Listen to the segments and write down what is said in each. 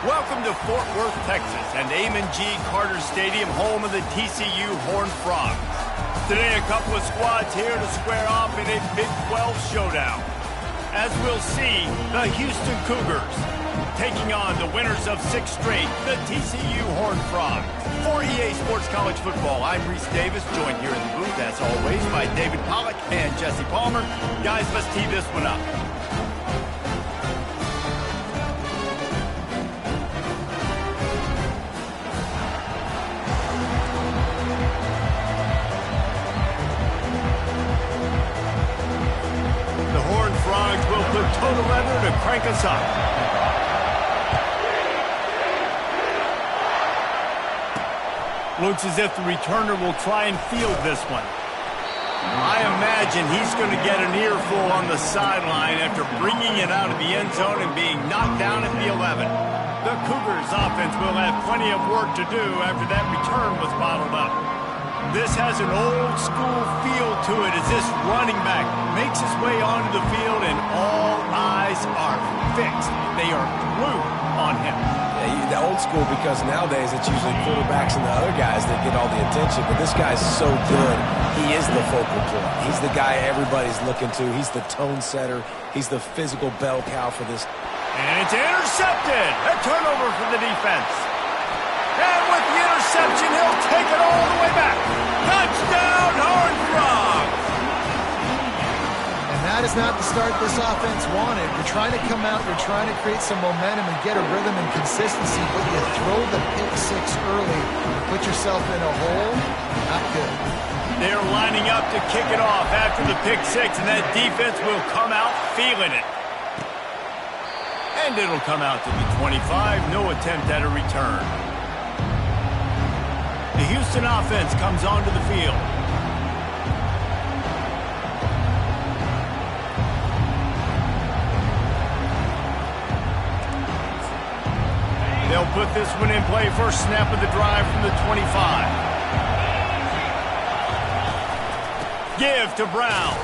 Welcome to Fort Worth, Texas, and Amon G. Carter Stadium, home of the TCU Horned Frogs. Today, a couple of squads here to square off in a Big 12 showdown. As we'll see, the Houston Cougars taking on the winners of 6 straight, the TCU Horned Frogs. For EA Sports College Football, I'm Reese Davis, joined here in the booth, as always, by David Pollack and Jesse Palmer. Guys, let's tee this one up. Total leather to crank us up. Looks as if the returner will try and field this one. I imagine he's going to get an earful on the sideline after bringing it out of the end zone and being knocked down at the 11. The Cougars offense will have plenty of work to do after that return was bottled up. This has an old-school feel to it as this running back makes his way onto the field and all eyes are fixed. They are glued on him. Yeah, the old school because nowadays it's usually quarterbacks and the other guys that get all the attention, but this guy's so good. He is the focal point. He's the guy everybody's looking to. He's the tone setter. He's the physical bell cow for this. And it's intercepted. A turnover for the defense. And with the interception, he'll take it all the way back. Touchdown, Horned Frogs! And that is not the start this offense wanted. You're trying to come out, you're trying to create some momentum and get a rhythm and consistency, but you throw the pick 6 early and put yourself in a hole, not good. They're lining up to kick it off after the pick 6, and that defense will come out feeling it. And it'll come out to the 25, no attempt at a return. The Houston offense comes onto the field. They'll put this one in play first snap of the drive from the 25. Give to Brown.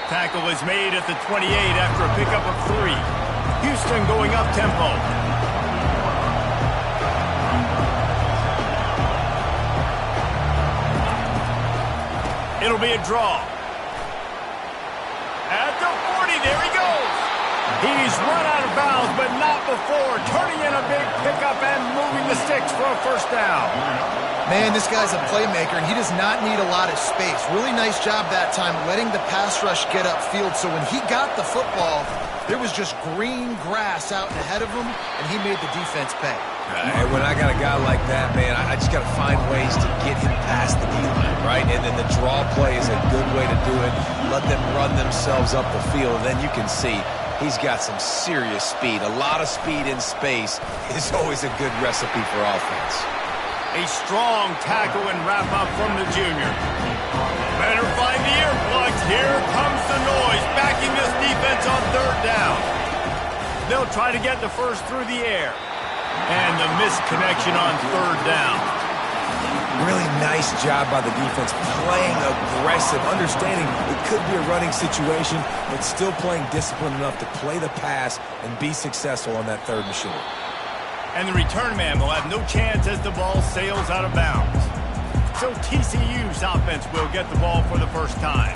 Tackle is made at the 28 after a pickup of 3. Houston going up tempo. It'll be a draw. At the 40, there he goes. He's run out of bounds, but not before turning in a big pickup and moving the sticks for a first down. Man, this guy's a playmaker, and he does not need a lot of space. Really nice job that time letting the pass rush get upfield, so when he got the football, there was just green grass out ahead of him, and he made the defense pay. And when I got a guy like that, man, I just got to find ways to get him past the D-line, right? And then the draw play is a good way to do it. Let them run themselves up the field, and then you can see he's got some serious speed. A lot of speed in space is always a good recipe for offense. A strong tackle and wrap-up from the junior. Better find the earplugs. Here comes the noise, backing this defense on 3rd down. They'll try to get the first through the air. And the missed connection on 3rd down. Really nice job by the defense, playing aggressive, understanding it could be a running situation, but still playing disciplined enough to play the pass and be successful on that 3rd and short. And the return man will have no chance as the ball sails out of bounds. So TCU's offense will get the ball for the first time.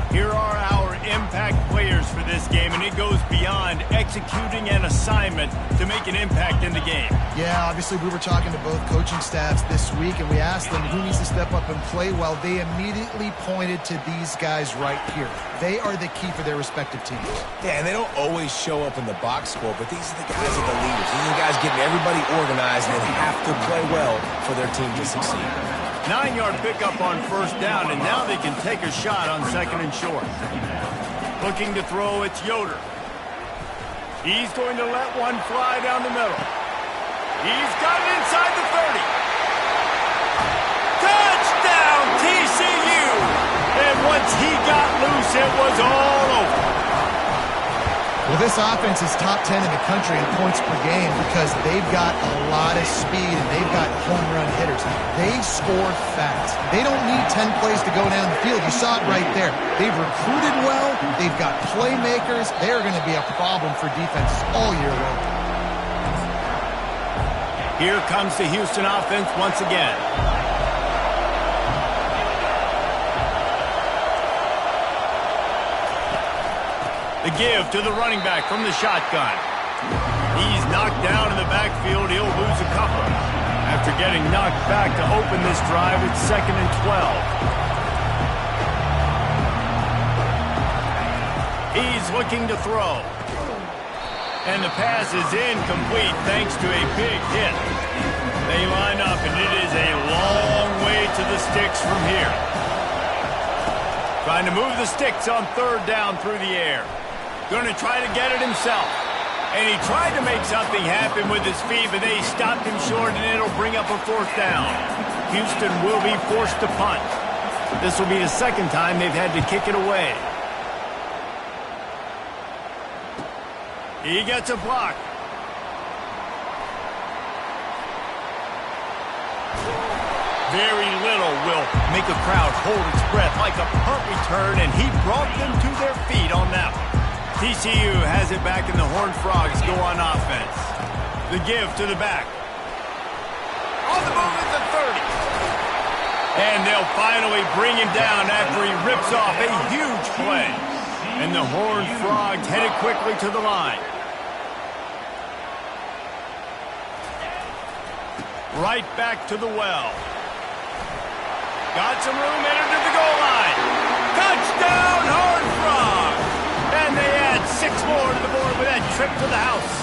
Here are our impact players for this game, and it goes beyond executing an assignment to make an impact in the game. Yeah, obviously we were talking to both coaching staffs this week, and we asked them who needs to step up and play well. They immediately pointed to these guys right here. They are the key for their respective teams. Yeah, and they don't always show up in the box score, but these are the guys that are the leaders. These are the guys getting everybody organized and have to play well for their team to succeed. 9-yard pickup on 1st down, and now they can take a shot on 2nd and short. Looking to throw, it's Yoder. He's going to let one fly down the middle. He's got it inside the 30. Touchdown, TCU! And once he got loose, it was all over. Well, this offense is top 10 in the country in points per game because they've got a lot of speed and they've got home run hitters. They score fast. They don't need 10 plays to go down the field. You saw it right there. They've recruited well. They've got playmakers. They're going to be a problem for defenses all year long. Here comes the Houston offense once again. The give to the running back from the shotgun. He's knocked down in the backfield. He'll lose a couple. After getting knocked back to open this drive, it's 2nd and 12. He's looking to throw. And the pass is incomplete thanks to a big hit. They line up, and it is a long way to the sticks from here. Trying to move the sticks on 3rd down through the air. Going to try to get it himself. And he tried to make something happen with his feet, but they stopped him short, and it'll bring up a 4th down. Houston will be forced to punt. This will be the 2nd time they've had to kick it away. He gets a block. Very little will make a crowd hold its breath like a punt return, and he brought them to their feet on that one. TCU has it back, and the Horned Frogs go on offense. The give to the back. On the move at the 30. And they'll finally bring him down after he rips off a huge play. And the Horned Frogs headed quickly to the line. Right back to the well. Got some room, entered to the goal line. Touchdown, Horned Frogs! And they add 6 more to the board with that trip to the house.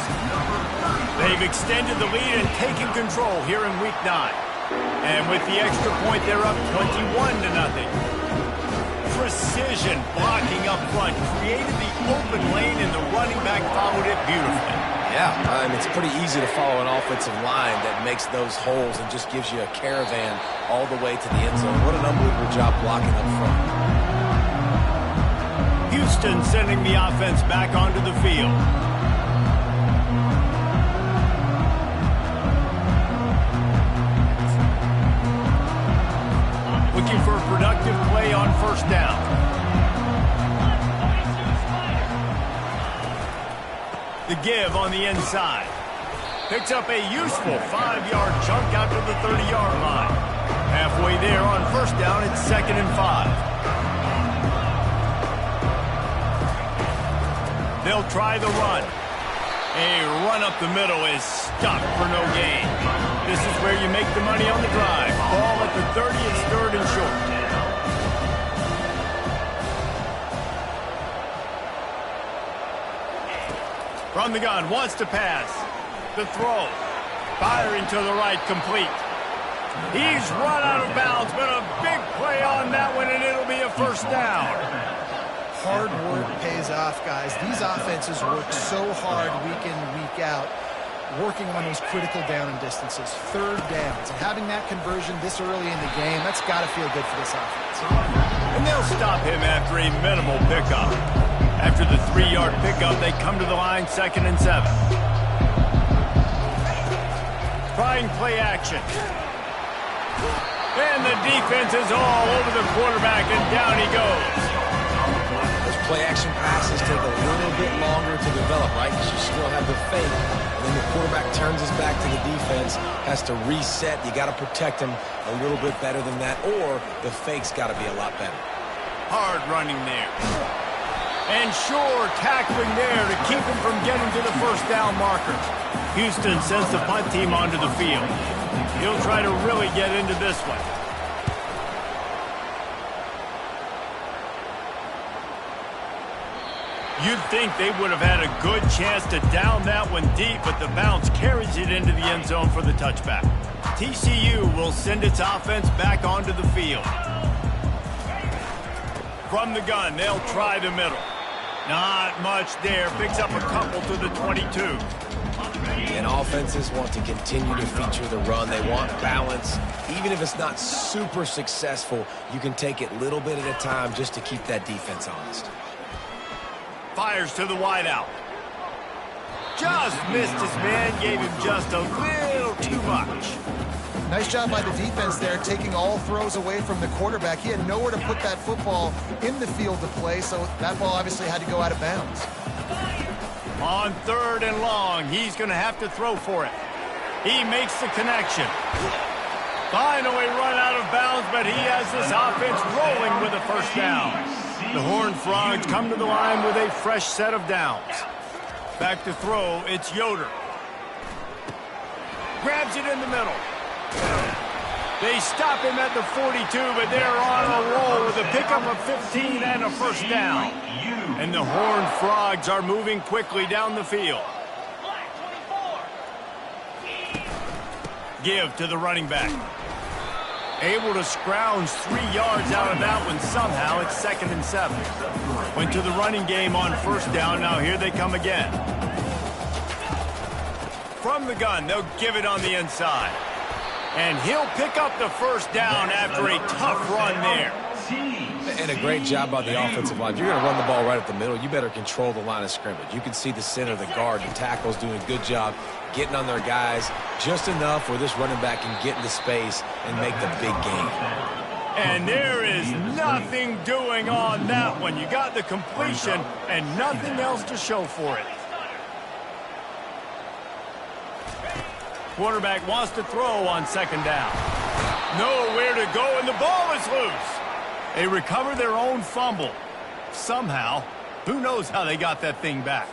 They've extended the lead and taken control here in Week 9. And with the extra point, they're up 21-0. Precision blocking up front created the open lane, and the running back followed it beautifully. Yeah, it's pretty easy to follow an offensive line that makes those holes and just gives you a caravan all the way to the end zone. What an unbelievable job blocking up front. Houston sending the offense back onto the field. Looking for a productive play on 1st down. The give on the inside. Picks up a useful 5-yard chunk out to the 30-yard line. Halfway there on 1st down, it's 2nd and 5. They'll try the run. A run up the middle is stopped for no gain. This is where you make the money on the drive. Ball at the 30, it's 3rd and short. From the gun, wants to pass. The throw. Firing to the right, complete. He's run out of bounds, but a big play on that one, and it'll be a 1st down. Hard work pays off, guys. These offenses work so hard week in, week out, working on those critical down and distances, 3rd downs. And having that conversion this early in the game, that's got to feel good for this offense. And they'll stop him after a minimal pickup. After the 3-yard pickup, they come to the line, 2nd and 7. Trying play action. And the defense is all over the quarterback, and down he goes. Those play-action passes take a little bit longer to develop, right? Because you still have the fake. And then the quarterback turns his back to the defense, has to reset. You got to protect him a little bit better than that, or the fake's got to be a lot better. Hard running there. And sure tackling there to keep him from getting to the 1st down marker. Houston sends the punt team onto the field. He'll try to really get into this one. You'd think they would have had a good chance to down that one deep, but the bounce carries it into the end zone for the touchback. TCU will send its offense back onto the field. From the gun, they'll try the middle. Not much there. Picks up a couple to the 22. And offenses want to continue to feature the run. They want balance. Even if it's not super successful, you can take it little bit at a time just to keep that defense honest. Fires to the wideout. Just missed his man. Gave him just a little too much. Nice job by the defense there, taking all throws away from the quarterback. He had nowhere to put that football in the field to play, so that ball obviously had to go out of bounds. On 3rd and long, he's going to have to throw for it. He makes the connection. Finally run out of bounds, but he has this offense rolling with a first down. The Horned Frogs come to the line with a fresh set of downs. Back to throw, it's Yoder. Grabs it in the middle. They stop him at the 42, but they're on a roll with a pickup of 15 and a first down. And the Horned Frogs are moving quickly down the field. Give to the running back. Able to scrounge 3 yards out of that one somehow. It's 2nd and 7. Went to the running game on first down. Now here they come again. From the gun, they'll give it on the inside. And he'll pick up the first down after a tough run there. And a great job by the offensive line. If you're going to run the ball right at the middle, you better control the line of scrimmage. You can see the center, the guard, the tackles doing a good job getting on their guys just enough where this running back can get into space and make the big gain. And there is nothing doing on that one. You got the completion and nothing else to show for it. Quarterback wants to throw on 2nd down. Nowhere to go, and the ball is loose. They recover their own fumble. Somehow, who knows how they got that thing back.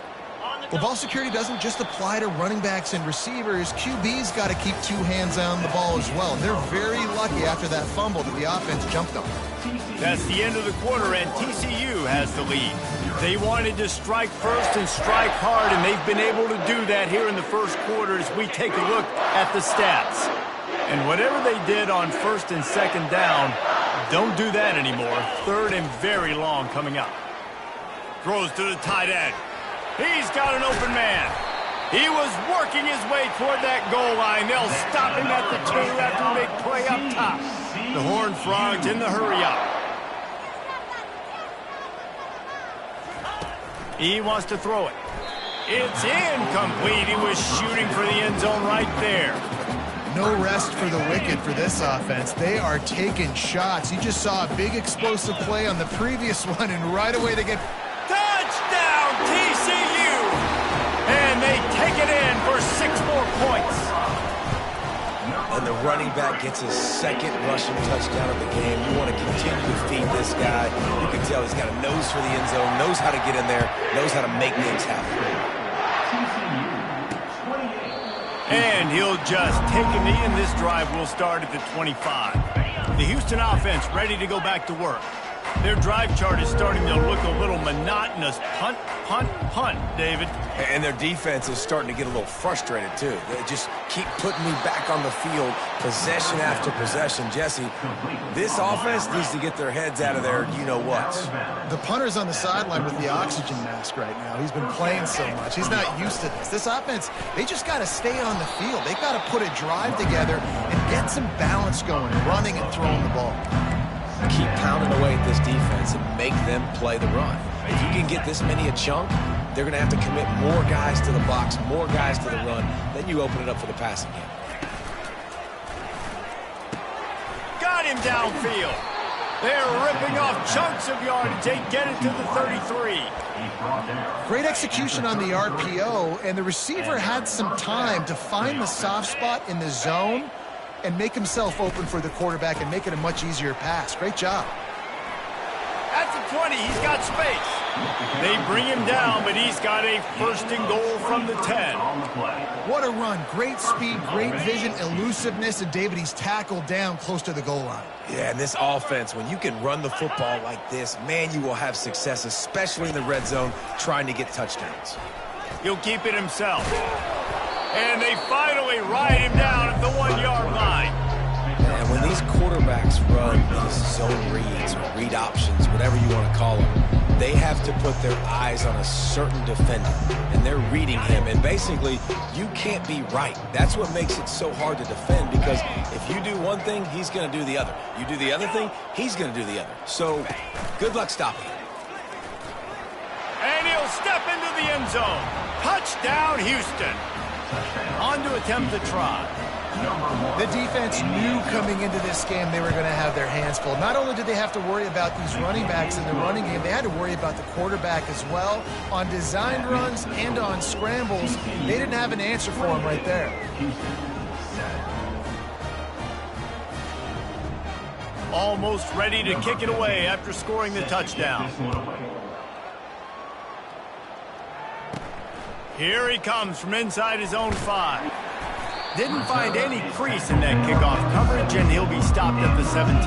Well, ball security doesn't just apply to running backs and receivers. QB's got to keep 2 hands on the ball as well. They're very lucky after that fumble that the offense jumped on. That's the end of the quarter, and TCU has the lead. They wanted to strike first and strike hard, and they've been able to do that here in the first quarter as we take a look at the stats. And whatever they did on 1st and 2nd down, don't do that anymore. 3rd and very long coming up. Throws to the tight end. He's got an open man. He was working his way toward that goal line. They'll stop him at the 2 after a big play up top. The Horned Frogs in the hurry-up. He wants to throw it. It's incomplete. He was shooting for the end zone right there. No rest for the wicked for this offense. They are taking shots. You just saw a big explosive play on the previous one, and right away they get... Touchdown, TCU! And they take it in for 6 more points. And the running back gets his 2nd rushing touchdown of the game. You want to continue to feed this guy. You can tell he's got a nose for the end zone, knows how to get in there, knows how to make things happen. And he'll just take a knee, and this drive will start at the 25. The Houston offense ready to go back to work. Their drive chart is starting to look a little monotonous. Punt, punt, punt, David. And their defense is starting to get a little frustrated, too. They just keep putting me back on the field, possession after possession. Jesse, this offense needs to get their heads out of their you-know-whats. The punter's on the sideline with the oxygen mask right now. He's been playing so much. He's not used to this. This offense, they just got to stay on the field. They got to put a drive together and get some balance going, running and throwing the ball. Keep pounding away at this defense and make them play the run. If you can get this many a chunk, they're going to have to commit more guys to the box, more guys to the run. Then you open it up for the passing game. Got him downfield. They're ripping off chunks of yardage. They get it to the 33. Great execution on the RPO, and the receiver had some time to find the soft spot in the zone and make himself open for the quarterback and make it a much easier pass. Great job. At the 20, he's got space. They bring him down, but he's got a 1st and goal from the 10. What a run. Great speed, great vision, elusiveness, and David, he's tackled down close to the goal line. Yeah, and this offense, when you can run the football like this, man, you will have success, especially in the red zone, trying to get touchdowns. He'll keep it himself. And they finally ride him down at the 1-yard line. And when these quarterbacks run these zone reads or read options, whatever you want to call them, they have to put their eyes on a certain defender, and they're reading him. And basically, you can't be right. That's what makes it so hard to defend, because if you do one thing, he's going to do the other. You do the other thing, he's going to do the other. So, good luck stopping him. And he'll step into the end zone. Touchdown, Houston. On to attempt the try. The defense knew coming into this game they were going to have their hands full. Not only did they have to worry about these running backs in the running game, they had to worry about the quarterback as well. On designed runs and on scrambles, they didn't have an answer for him right there. Almost ready to kick it away after scoring the touchdown. Here he comes from inside his own 5. Didn't find any crease in that kickoff coverage, and he'll be stopped at the 17.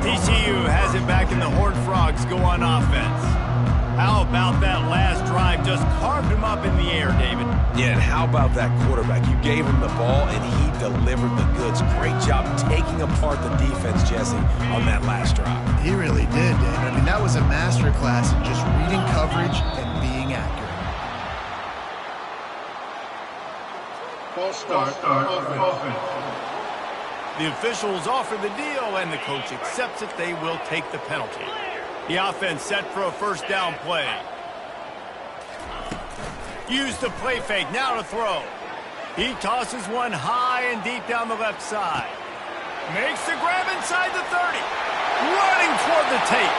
TCU has it back, in the Horned Frogs go on offense. How about that last drive? Just carved him up in the air, David. Yeah, and how about that quarterback? You gave him the ball, and he delivered the goods. Great job taking apart the defense, Jesse, on that last drive. He really did, Dave. I mean, that was a masterclass in just reading coverage and being accurate. False start offense. The officials offer the deal, and the coach accepts it. They will take the penalty. The offense set for a first down play. Use the play fake, now to throw. He tosses one high and deep down the left side. Makes the grab inside the 30. Running toward the tape.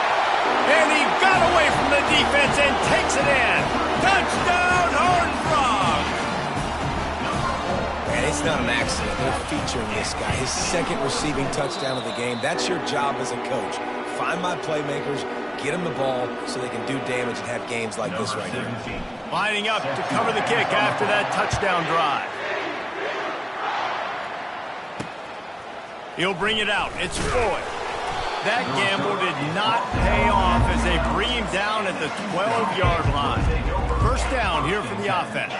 And he got away from the defense and takes it in. Touchdown, Horned Frogs! And it's not an accident. They're featuring this guy. His second receiving touchdown of the game. That's your job as a coach. Find my playmakers, get them the ball so they can do damage and have games like this right here. Lining up to cover the kick after that touchdown drive. He'll bring it out. It's Floyd. That gamble did not pay off as they bring him down at the 12-yard line. First down here for the offense.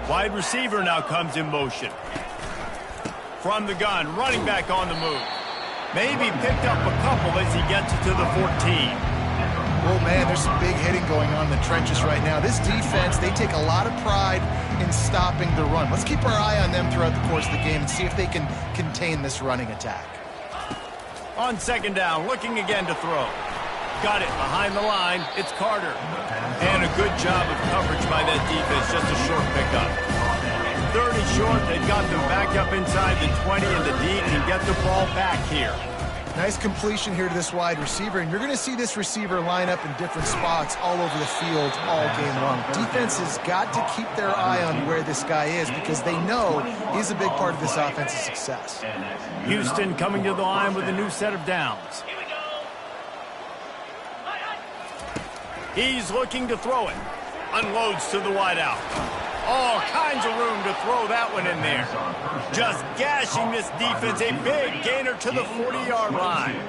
Wide receiver now comes in motion. From the gun, running back on the move. Maybe picked up a couple as he gets it to the 14. Well, man, there's some big hitting going on in the trenches right now. This defense, they take a lot of pride in stopping the run. Let's keep our eye on them throughout the course of the game and see if they can contain this running attack. On second down, looking again to throw. Got it behind the line. It's Carter. And a good job of coverage by that defense. Just a short pickup. 30 short. They've got them back up inside the 20, and the D can get the ball back here. Nice completion here to this wide receiver, and you're going to see this receiver line up in different spots all over the field all game long. Defense has got to keep their eye on where this guy is because they know he's a big part of this offense's success. Houston coming to the line with a new set of downs. He's looking to throw it. Unloads to the wideout. All kinds of room to throw that one in there. Just gashing this defense. A big gainer to the 40-yard line.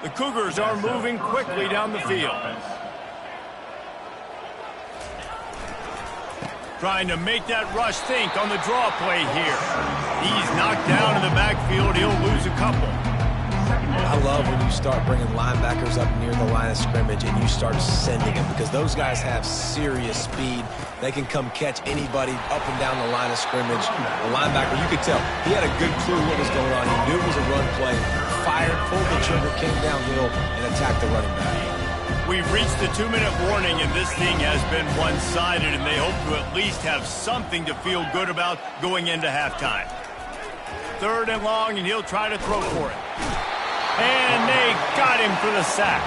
The Cougars are moving quickly down the field. Trying to make that rush think on the draw play here. He's knocked down in the backfield. He'll lose a couple. I love when you start bringing linebackers up near the line of scrimmage and you start sending them because those guys have serious speed. They can come catch anybody up and down the line of scrimmage. The linebacker, you could tell, he had a good clue what was going on. He knew it was a run play, fired, pulled the trigger, came downhill, and attacked the running back. We've reached the 2-minute warning, and this thing has been one-sided, and they hope to at least have something to feel good about going into halftime. 3rd and long, and he'll try to throw for it. And they got him for the sack.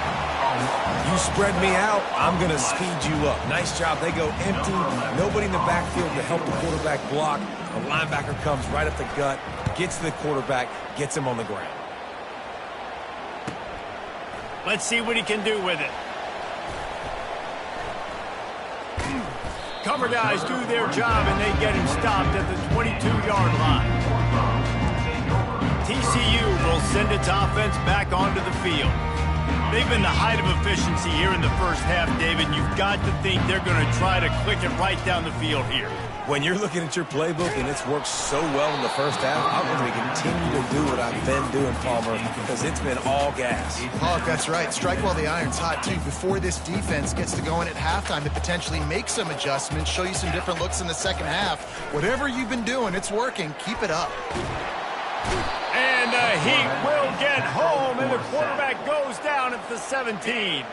You spread me out, I'm going to speed you up. Nice job. They go empty. Nobody in the backfield to help the quarterback block. The linebacker comes right up the gut, gets to the quarterback, gets him on the ground. Let's see what he can do with it. Cover guys do their job, and they get him stopped at the 22-yard line. TCU will send its offense back onto the field. They've been the height of efficiency here in the first half, David. You've got to think they're going to try to click it right down the field here. When you're looking at your playbook and it's worked so well in the first half, I'm going to continue to do what I've been doing, Palmer, because it's been all gas. Oh, that's right. Strike while the iron's hot, too. Before this defense gets to going at halftime to potentially make some adjustments, show you some different looks in the second half. Whatever you've been doing, it's working. Keep it up. And the Heat will get home, and the quarterback goes down at the 17.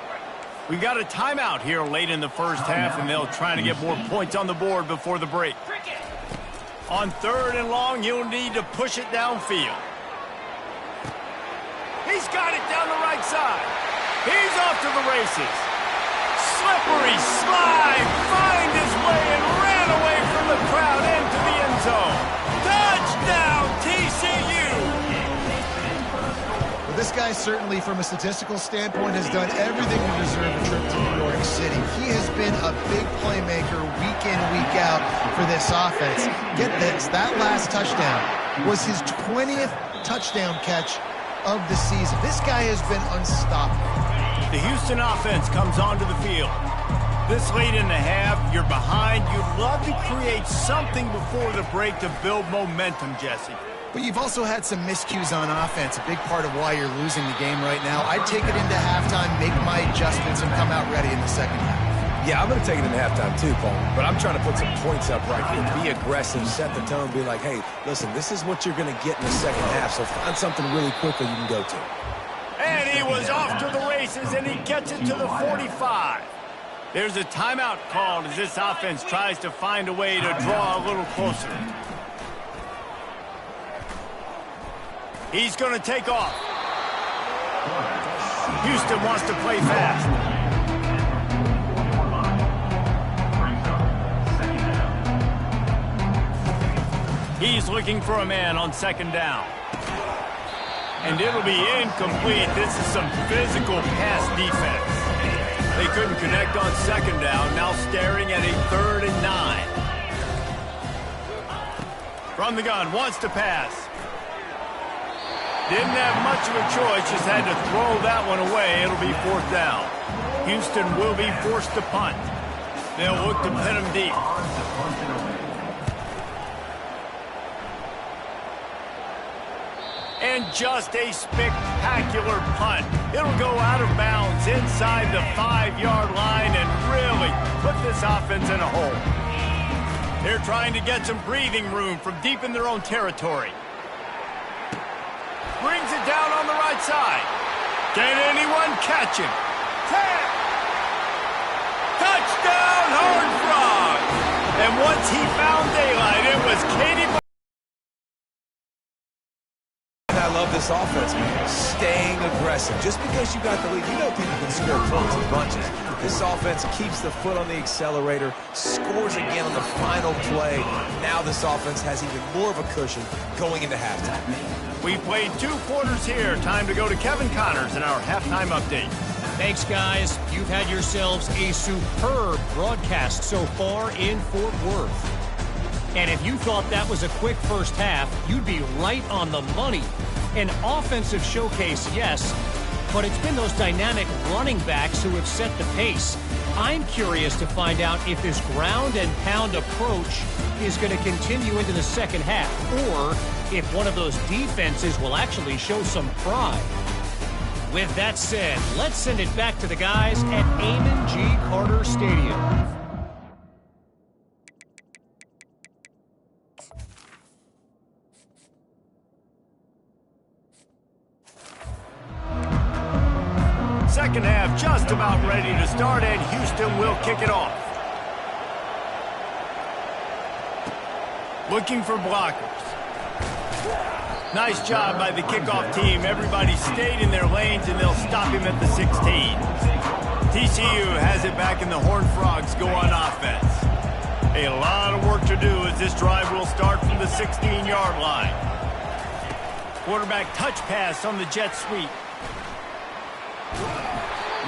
We got a timeout here late in the first half, and they'll try to get more points on the board before the break. On 3rd and long, you'll need to push it downfield. He's got it down the right side. He's off to the races. Slippery slide, find his way and ran away from the crowd into the end zone. Touchdown, TCU! certainly, from a statistical standpoint, has done everything to deserve a trip to New York City. He has been a big playmaker week in, week out for this offense. Get this, that last touchdown was his 20th touchdown catch of the season. This guy has been unstoppable. The Houston offense comes onto the field. This late in the half, you're behind. You'd love to create something before the break to build momentum, Jesse. But you've also had some miscues on offense, a big part of why you're losing the game right now. I'd take it into halftime, make my adjustments, and come out ready in the second half. Yeah, I'm going to take it into halftime too, Paul. But I'm trying to put some points up right here. Be aggressive, set the tone, be like, hey, listen, this is what you're going to get in the second half, so find something really quickly you can go to. And he was off to the races, and he gets it to the 45. There's a timeout called as this offense tries to find a way to draw a little closer. He's going to take off. Houston wants to play fast. He's looking for a man on second down. And it'll be incomplete. This is some physical pass defense. They couldn't connect on second down, now staring at a 3rd and 9. From the gun, wants to pass. Didn't have much of a choice, just had to throw that one away. It'll be 4th down. Houston will be forced to punt. They'll look to pin him deep. And just a spectacular punt. It'll go out of bounds inside the 5-yard line and really put this offense in a hole. They're trying to get some breathing room from deep in their own territory. Brings it down on the right side. Can anyone catch him? 10. Touchdown, Horned Frogs! And once he found daylight, it was Katie. I love this offense, man. Staying aggressive. Just because you got the lead, you know people can score points in bunches. This offense keeps the foot on the accelerator, scores again on the final play. Now this offense has even more of a cushion going into halftime. We played 2 quarters here. Time to go to Kevin Connors in our halftime update. Thanks, guys. You've had yourselves a superb broadcast so far in Fort Worth. And if you thought that was a quick first half, you'd be right on the money. An offensive showcase, yes, but it's been those dynamic running backs who have set the pace. I'm curious to find out if this ground and pound approach is going to continue into the second half, or if one of those defenses will actually show some pride. With that said, let's send it back to the guys at Amon G. Carter Stadium. Second half just about ready to start, and Houston will kick it off. Looking for blockers. Nice job by the kickoff team. Everybody stayed in their lanes, and they'll stop him at the 16. TCU has it back, and the Horned Frogs go on offense. A lot of work to do as this drive will start from the 16-yard line. Quarterback touch pass on the jet sweep.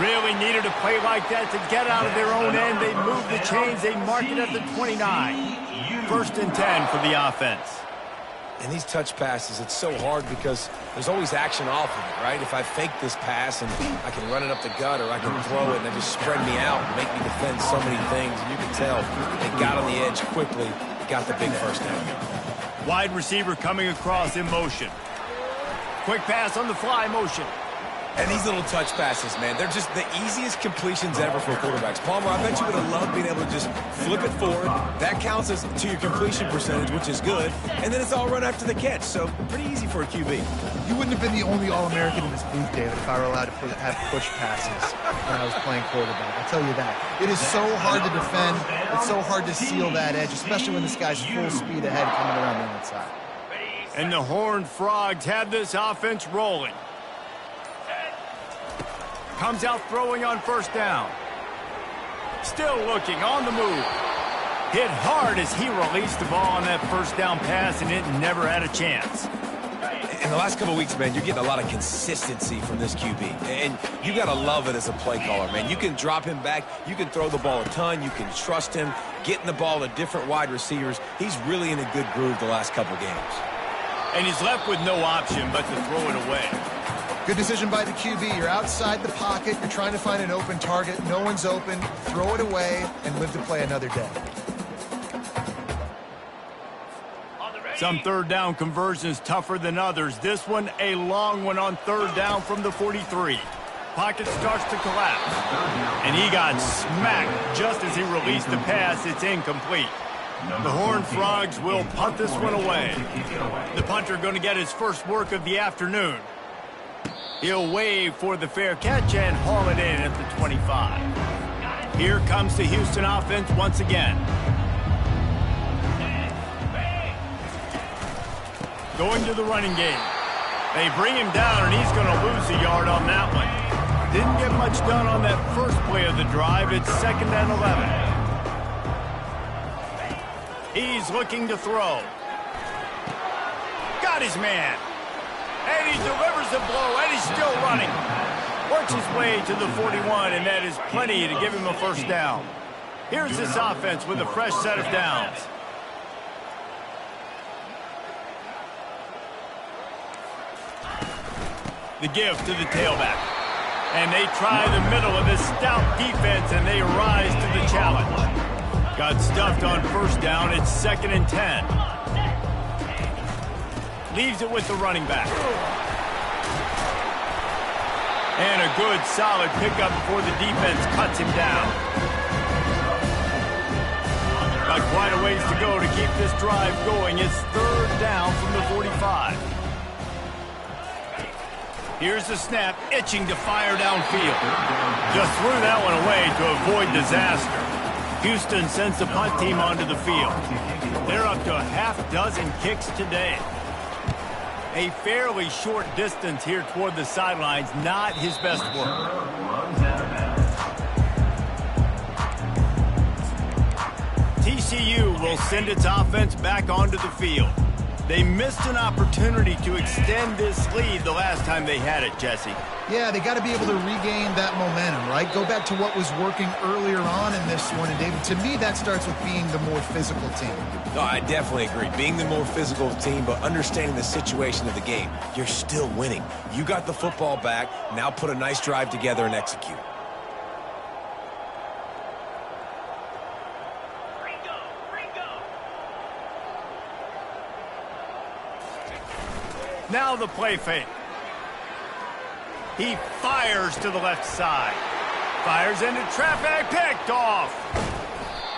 Really needed a play like that to get out of their own end. They move the chains. They mark it at the 29. 1st and 10 for the offense. And these touch passes, it's so hard because there's always action off of it, right? If I fake this pass and I can run it up the gut, or I can throw it and they just spread me out and make me defend so many things. And you can tell they got on the edge quickly, got the big first down. Wide receiver coming across in motion. Quick pass on the fly motion. And these little touch passes, man, they're just the easiest completions ever for quarterbacks. Palmer, I bet you would have loved being able to just flip it forward. That counts as to your completion percentage, which is good. And then it's all run after the catch, so pretty easy for a QB. You wouldn't have been the only All-American in this booth, David, if I were allowed to have push passes when I was playing quarterback. I'll tell you that. It is so hard to defend. It's so hard to seal that edge, especially when this guy's full speed ahead coming around the outside. And the Horned Frogs have this offense rolling. Comes out throwing on first down. Still looking on the move. Hit hard as he released the ball on that first down pass, and it never had a chance. In the last couple of weeks, man, you're getting a lot of consistency from this QB. And you got to love it as a play caller, man. You can drop him back. You can throw the ball a ton. You can trust him, getting the ball to different wide receivers. He's really in a good groove the last couple games. And he's left with no option but to throw it away. Good decision by the QB. You're outside the pocket. You're trying to find an open target. No one's open. Throw it away and live to play another day. Some third down conversions tougher than others. This one, a long one on third down from the 43. Pocket starts to collapse. And he got smacked just as he released the pass. It's incomplete. The Horned Frogs will punt this one away. The punter going to get his first work of the afternoon. He'll wave for the fair catch and haul it in at the 25. Here comes the Houston offense once again. Going to the running game. They bring him down, and he's going to lose a yard on that one. Didn't get much done on that first play of the drive. It's 2nd and 11. He's looking to throw. Got his man. And he delivers the blow, and he's still running. Works his way to the 41, and that is plenty to give him a first down. Here's this offense with a fresh set of downs. The give to the tailback. And they try the middle of this stout defense, and they rise to the challenge. Got stuffed on first down. It's 2nd and 10. Leaves it with the running back. And a good, solid pickup before the defense cuts him down. Got quite a ways to go to keep this drive going. It's 3rd down from the 45. Here's the snap, itching to fire downfield. Just threw that one away to avoid disaster. Houston sends the punt team onto the field. They're up to a half-dozen kicks today. A fairly short distance here toward the sidelines, not his best work. TCU will send its offense back onto the field. They missed an opportunity to extend this lead the last time they had it, Jesse. Yeah, they got to be able to regain that momentum, right? Go back to what was working earlier on in this one. And, David, to me, that starts with being the more physical team. No, I definitely agree. Being the more physical team, but understanding the situation of the game. You're still winning. You got the football back. Now put a nice drive together and execute. Now the play fake. He fires to the left side. Fires into traffic, picked off.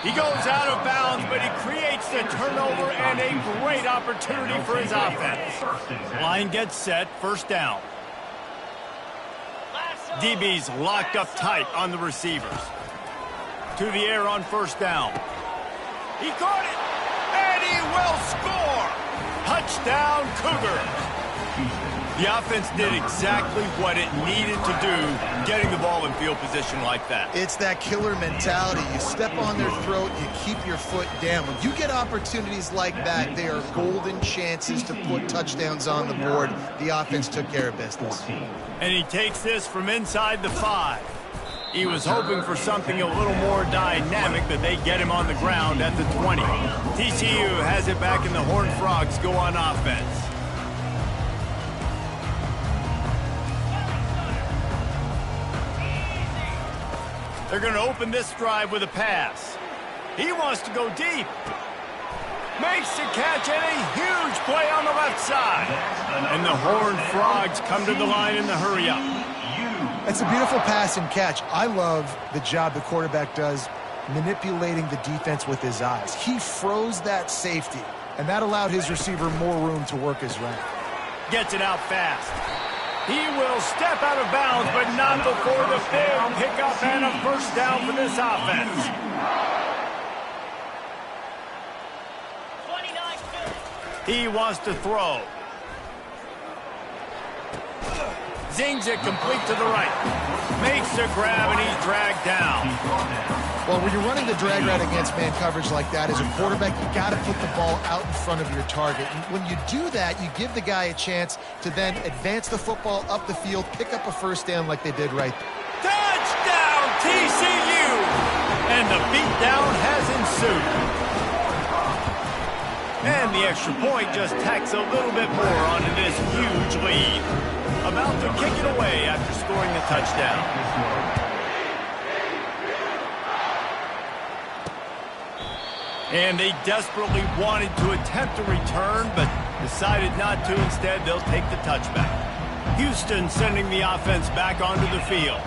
He goes out of bounds, but he creates the turnover and a great opportunity for his offense. Line gets set, first down. DB's locked up tight on the receivers. To the air on first down. He caught it, and he will score. Touchdown, Cougars. The offense did exactly what it needed to do, getting the ball in field position like that. It's that killer mentality. You step on their throat, you keep your foot down. When you get opportunities like that, they are golden chances to put touchdowns on the board. The offense took care of business. And he takes this from inside the 5. He was hoping for something a little more dynamic, but they get him on the ground at the 20. TCU has it back, and the Horned Frogs go on offense. They're going to open this drive with a pass. He wants to go deep. Makes the catch, and a huge play on the left side. And the Horned Frogs come to the line in the hurry-up. It's a beautiful pass and catch. I love the job the quarterback does manipulating the defense with his eyes. He froze that safety, and that allowed his receiver more room to work his route. Gets it out fast. He will step out of bounds, but not before the big pickup and a first down for this offense. He wants to throw. Zings it complete to the right. Makes the grab, and he's dragged down. Well, when you're running the drag route against man coverage like that, as a quarterback, you got to put the ball out in front of your target. And when you do that, you give the guy a chance to then advance the football up the field, pick up a first down like they did right there. Touchdown, TCU! And the beatdown has ensued. And the extra point just tacks a little bit more onto this huge lead. About to kick it away after scoring a touchdown. And they desperately wanted to attempt a return, but decided not to. Instead, they'll take the touchback. Houston sending the offense back onto the field.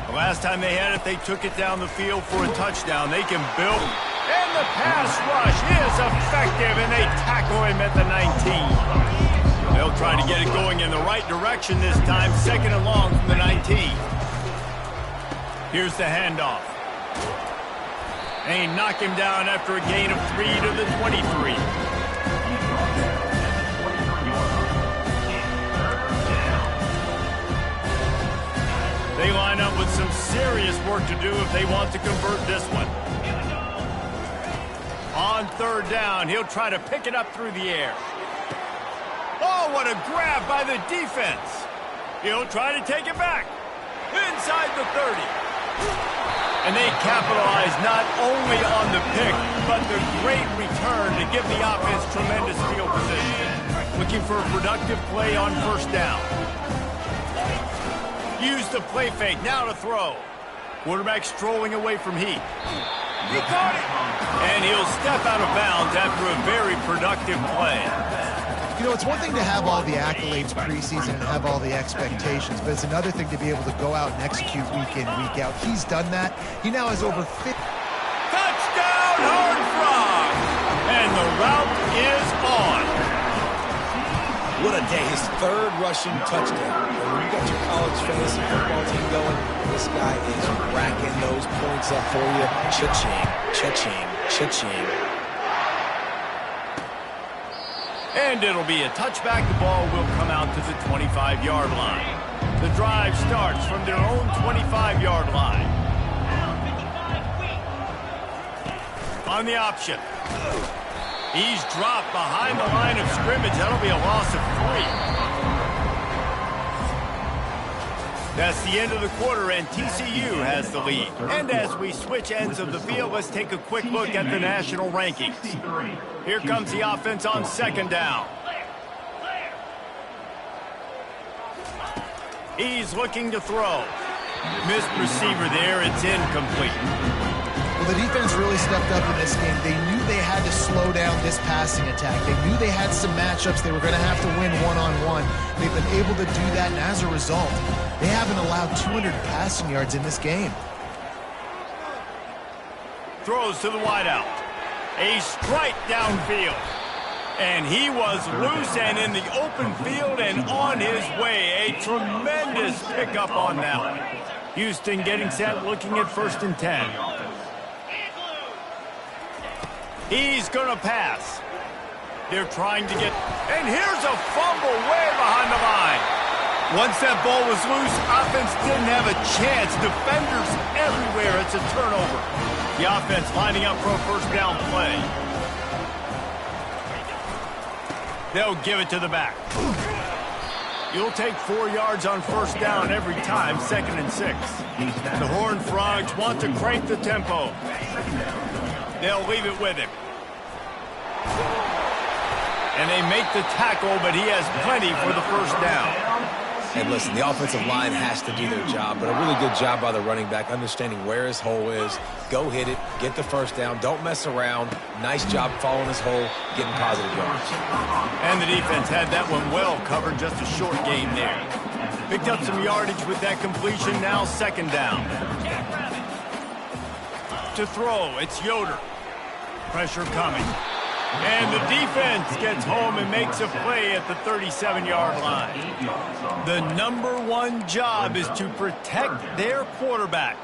The last time they had it, they took it down the field for a touchdown. They can build. And the pass rush is effective, and they tackle him at the 19. They'll try to get it going in the right direction this time, second and long from the 19. Here's the handoff. They knock him down after a gain of 3 to the 23. They line up with some serious work to do if they want to convert this one. On third down, he'll try to pick it up through the air. Oh, what a grab by the defense. He'll try to take it back. Inside the 30. And they capitalize not only on the pick, but the great return to give the offense tremendous field position. Looking for a productive play on first down. Use the play fake, now to throw. Quarterback strolling away from Heat. He caught it! And he'll step out of bounds after a very productive play. You know, it's one thing to have all the accolades preseason and have all the expectations, but it's another thing to be able to go out and execute week in, week out. He's done that. He now has over 50. Touchdown, Horned Frog! And the route is on. What a day. His third rushing touchdown. And when you got your college fantasy football team going, this guy is racking those points up for you. Cha-ching, cha-ching, cha-ching. And it'll be a touchback. The ball will come out to the 25-yard line. The drive starts from their own 25-yard line. On the option. He's dropped behind the line of scrimmage. That'll be a loss of 3. That's the end of the quarter, and TCU has the lead. And as we switch ends of the field, let's take a quick look at the national rankings. Here comes the offense on second down. He's looking to throw. Missed receiver there. It's incomplete. Well, the defense really stepped up in this game. They knew they had to slow down this passing attack. They knew they had some matchups they were going to have to win one-on-one. They've been able to do that, and as a result, they haven't allowed 200 passing yards in this game. Throws to the wideout. A strike downfield. And he was loose and in the open field and on his way. A tremendous pickup on that one. Houston getting set, looking at 1st and 10. He's going to pass. They're trying to get... And here's a fumble way behind the line. Once that ball was loose, offense didn't have a chance. Defenders everywhere. It's a turnover. The offense lining up for a first down play. They'll give it to the back. You'll take 4 yards on first down every time, 2nd and 6. The Horned Frogs want to crank the tempo. They'll leave it with him. And they make the tackle, but he has plenty for the first down. And listen, the offensive line has to do their job, but a really good job by the running back, understanding where his hole is. Go hit it, get the first down, don't mess around. Nice job following his hole, getting positive yards. And the defense had that one well covered, just a short game there. Picked up some yardage with that completion, now 2nd down. To throw, it's Yoder. Pressure coming. And the defense gets home and makes a play at the 37-yard line. The #1 job is to protect their quarterback,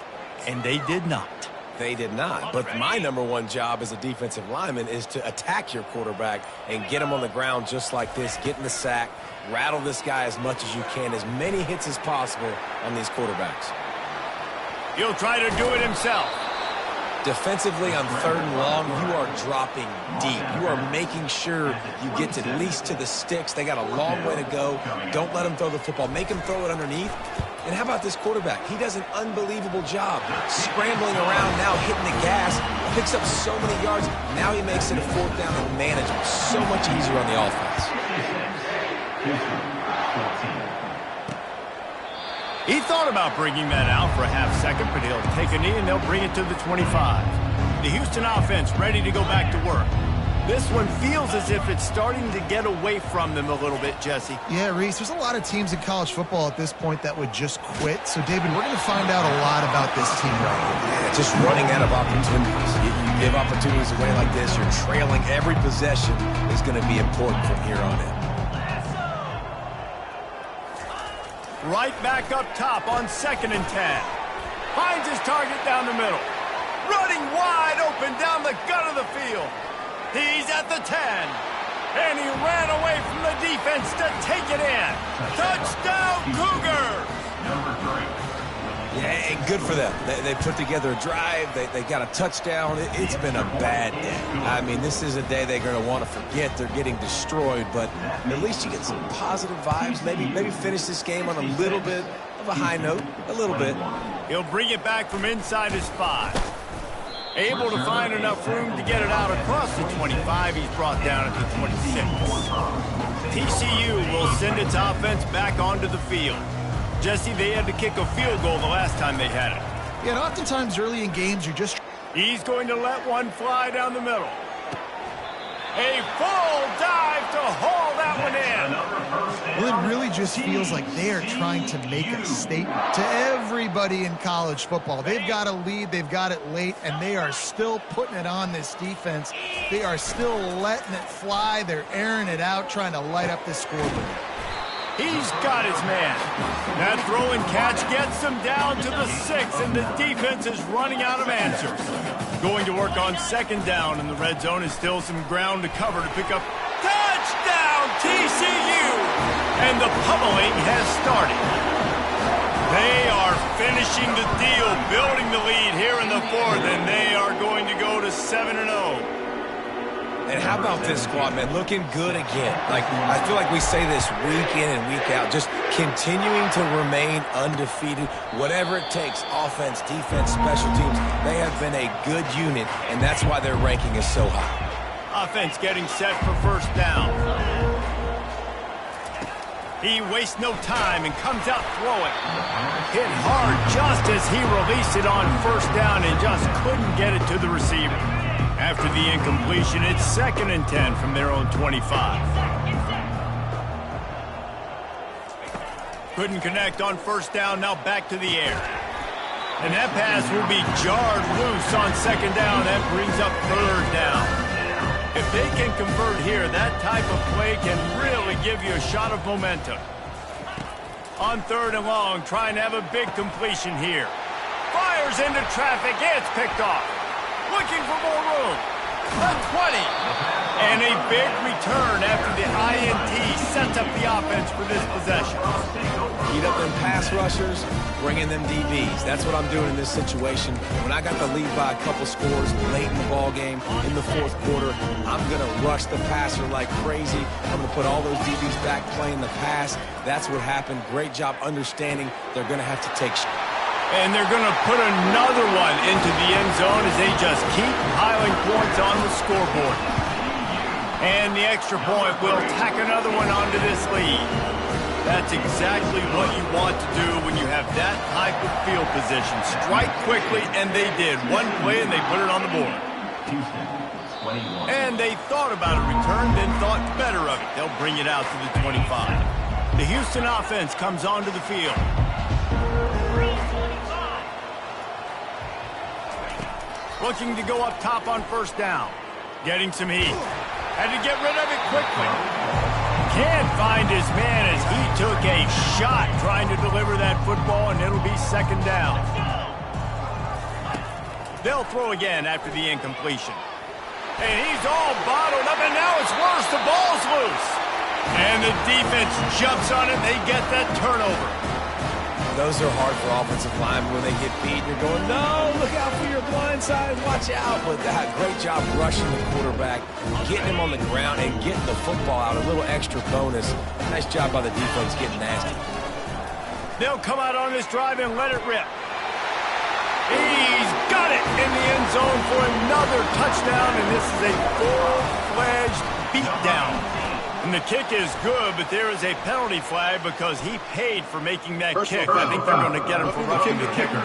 and they did not. They did not. But my #1 job as a defensive lineman is to attack your quarterback and get him on the ground just like this, get in the sack, rattle this guy as much as you can, as many hits as possible on these quarterbacks. He'll try to do it himself. Defensively on 3rd and long, you are dropping deep. You are making sure you get to at least to the sticks. They got a long way to go. Don't let them throw the football. Make them throw it underneath. And how about this quarterback? He does an unbelievable job scrambling around now, hitting the gas, picks up so many yards. Now he makes it a 4th down and manageable. So much easier on the offense. He thought about bringing that out for a half second, but he'll take a knee and they'll bring it to the 25. The Houston offense ready to go back to work. This one feels as if it's starting to get away from them a little bit, Jesse. Yeah, Reese, there's a lot of teams in college football at this point that would just quit. So, David, we're going to find out a lot about this team right here. Yeah, just running out of opportunities. You give opportunities away like this, you're trailing every possession is going to be important from here on in. Right back up top on 2nd and 10. Finds his target down the middle. Running wide open down the gut of the field. He's at the 10. And he ran away from the defense to take it in. Touchdown, Cougars! Yeah, and good for them. They put together a drive. They got a touchdown. It's been a bad day. I mean, this is a day they're going to want to forget. They're getting destroyed, but at least you get some positive vibes. Maybe finish this game on a little bit of a high note. A little bit. He'll bring it back from inside his 5. Able to find enough room to get it out across the 25. He's brought down at the 26. TCU will send its offense back onto the field. Jesse, they had to kick a field goal the last time they had it. Yeah, and oftentimes early in games, you're just... He's going to let one fly down the middle. A full dive to haul that one in. Well, it really just feels like they are trying to make a statement to everybody in college football. They've got a lead, they've got it late, and they are still putting it on this defense. They are still letting it fly. They're airing it out, trying to light up this scoreboard. He's got his man. That throw and catch gets him down to the 6, and the defense is running out of answers. Going to work on 2nd down, and the red zone is still some ground to cover to pick up. Touchdown, TCU! And the pummeling has started. They are finishing the deal, building the lead here in the 4th, and they are going to go to 7-0. And how about this squad, man? Looking good again. I feel like we say this week in and week out, just continuing to remain undefeated, whatever it takes, offense, defense, special teams. They have been a good unit, and that's why their ranking is so high. Offense getting set for 1st down. He wastes no time and comes out throwing. Hit hard just as he released it on 1st down and just couldn't get it to the receiver. After the incompletion, it's 2nd and 10 from their own 25. Couldn't connect on 1st down, now back to the air. And that pass will be jarred loose on 2nd down. That brings up 3rd down. If they can convert here, that type of play can really give you a shot of momentum. On 3rd and long, trying to have a big completion here. Fires into traffic, it's picked off. Looking for more room. The 20. And a big return after the INT sets up the offense for this possession. Heat up them pass rushers, bring in them DBs. That's what I'm doing in this situation. When I got the lead by a couple scores late in the ball game, in the 4th quarter, I'm going to rush the passer like crazy. I'm going to put all those DBs back playing the pass. That's what happened. Great job understanding they're going to have to take shots. And they're going to put another one into the end zone as they just keep piling points on the scoreboard. And the extra point will tack another one onto this lead. That's exactly what you want to do when you have that type of field position. Strike quickly, and they did. One play, and they put it on the board. And they thought about a return, then thought better of it. They'll bring it out to the 25. The Houston offense comes onto the field. Looking to go up top on 1st down. Getting some heat. Had to get rid of it quickly. Can't find his man as he took a shot trying to deliver that football, and it'll be 2nd down. They'll throw again after the incompletion. And he's all bottled up, and now it's worse. The ball's loose. And the defense jumps on it. They get that turnover. those are hard for offensive linemen when they get beat. You're going, no, look out for your blind side, watch out. But great job rushing the quarterback, getting him on the ground, and getting the football out. A little extra bonus. Nice job by the defense getting nasty. They'll come out on this drive and let it rip. He's got it in the end zone for another touchdown, and this is a full-fledged beatdown. And the kick is good, but there is a penalty flag because he paid for making that kick. I think they're going to get him for roughing the kicker.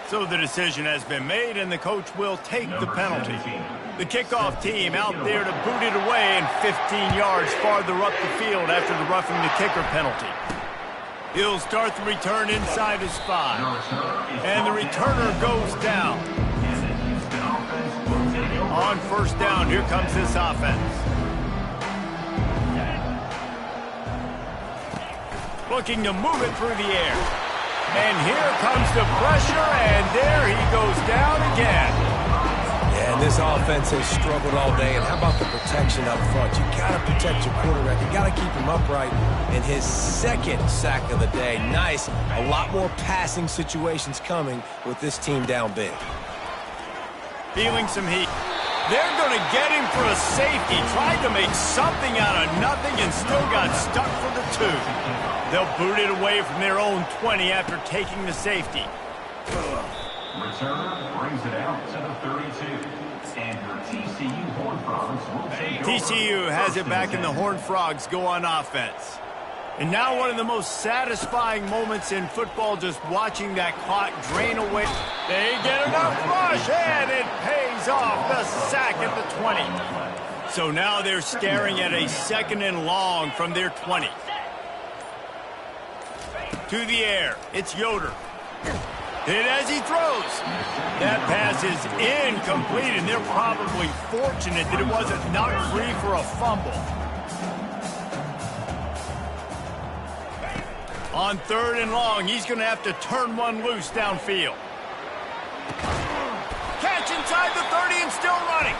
So the decision has been made, and the coach will take the penalty. The kickoff team out there to boot it away and 15 yards farther up the field after the roughing the kicker penalty. He'll start the return inside his 5. And the returner goes down. On first down, here comes this offense. Looking to move it through the air. And here comes the pressure, and there he goes down again. Yeah, and this offense has struggled all day. And how about the protection up front? You got to protect your quarterback. You got to keep him upright. And his second sack of the day. Nice. A lot more passing situations coming with this team down big. Feeling some heat. They're going to get him for a safety. Tried to make something out of nothing and still got stuck for the 2. They'll boot it away from their own 20 after taking the safety. Returner brings it out to the 32. And your TCU Horned Frogs will take over. TCU has it back, and the Horned Frogs go on offense. And now one of the most satisfying moments in football, just watching that clock drain away. They get enough rush, and it pays off the sack at the 20. So now they're staring at a 2nd and long from their 20. To the air, it's Yoder. Hit as he throws. That pass is incomplete, and they're probably fortunate that it wasn't knocked free for a fumble. On 3rd and long, he's going to have to turn one loose downfield. Catch inside the 30 and still running.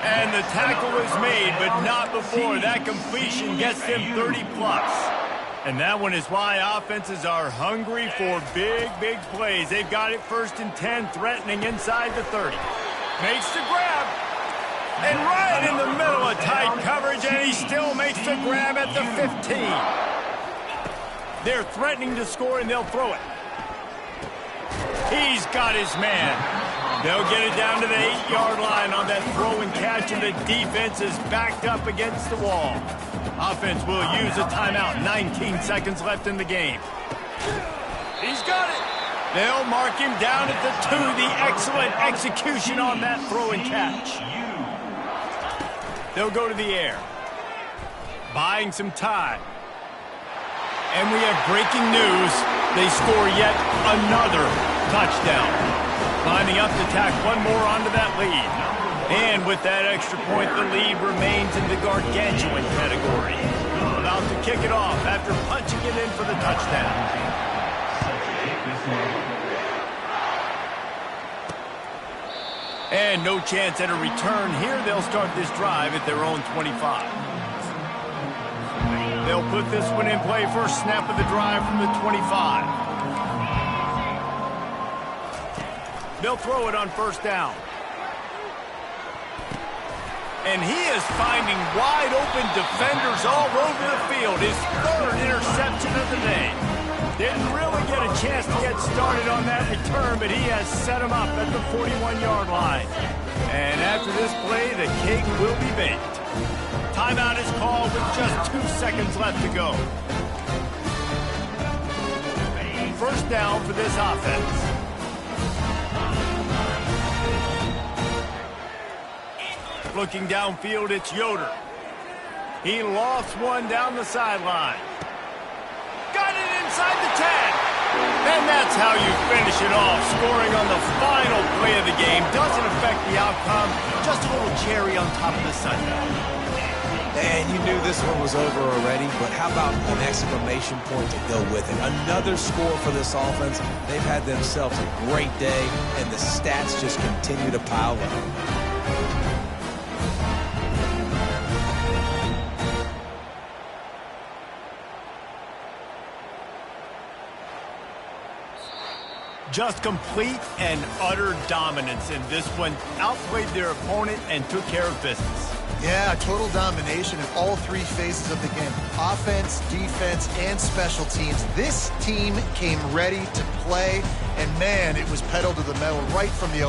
And the tackle is made, but not before that completion gets them 30-plus. And that one is why offenses are hungry for big, big plays. They've got it 1st and 10, threatening inside the 30. Makes the grab. And right in the middle of tight coverage, and he still makes the grab at the 15. They're threatening to score, and they'll throw it. He's got his man. They'll get it down to the 8-yard line on that throw and catch, and the defense is backed up against the wall. Offense will use a timeout. 19 seconds left in the game. He's got it. They'll mark him down at the 2. The excellent execution on that throw and catch. They'll go to the air. Buying some time. And we have breaking news. They score yet another touchdown. Lining up to tack one more onto that lead. And with that extra point, the lead remains in the gargantuan category. About to kick it off after punching it in for the touchdown. And no chance at a return here. They'll start this drive at their own 25. They'll put this one in play first snap of the drive from the 25. They'll throw it on 1st down. And he is finding wide-open defenders all over the field. His 3rd interception of the day. Didn't really get a chance to get started on that return, but he has set him up at the 41-yard line. And after this play, the cake will be baked. Timeout is called with just 2 seconds left to go. 1st down for this offense. Looking downfield, it's Yoder. He lofts one down the sideline. Got it inside the 10. And that's how you finish it off. Scoring on the final play of the game doesn't affect the outcome. Just a little cherry on top of the sundae. And you knew this one was over already, but how about an exclamation point to go with it? Another score for this offense. They've had themselves a great day, and the stats just continue to pile up. Just complete and utter dominance in this one. Outplayed their opponent and took care of business. Yeah, total domination in all three phases of the game. Offense, defense, and special teams. This team came ready to play, and man, it was pedal to the metal right from the